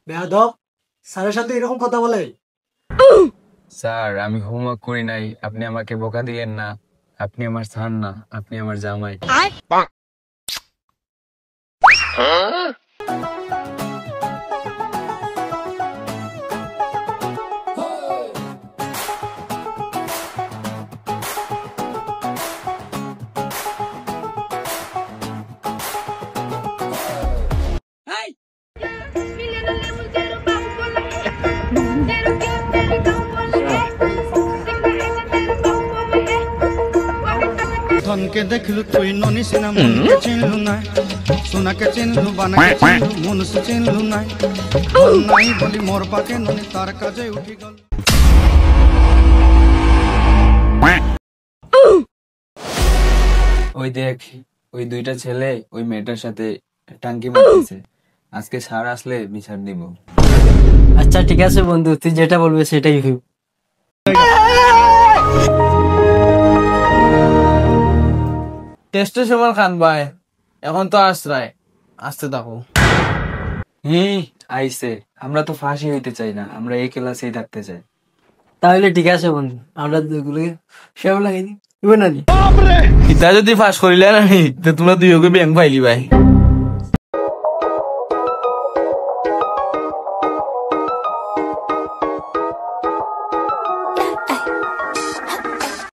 বেয়াদব, স্যারের সাথে এরকম কথা বলে? স্যার আমি হোমওয়ার্ক করি নাই, আপনি আমাকে বোকা দিলেন না। আপনি আমার স্যার না, আপনি আমার জামাই। ধনকে দেখলু তুই ননি সিনা মনকে চিনলু না, সোনাকে চিনলু বানাকে চিনলু মনুষ্য চিনলু নাই। ধন নাই বলি মোর পাকে ননি তার কাজে উঠি গল। ওই দেখ, ওই দুইটা ছেলে ওই মেয়েটার সাথে টাঙ্কি মারতেছে। আজকে স্যার আসলে বিচার দিব। আচ্ছা ঠিক আছে বন্ধু, তুই যেটা বলবি সেটাই হইব। টেস্টের সময় খান ভাই, এখন তো আসরায় আসতে থাকো। আইসে, আমরা তো ফাঁসি হইতে চাই না, আমরা এই ক্লাসেই থাকতে চাই। তাহলে ঠিক আছে বন্ধু, আমরা দুগুলোকে সেও লাগাই দিই, না নি? ইতা যদি ফাঁস করিলে না তোমরা দুই ব্যাংক পাইলি ভাই।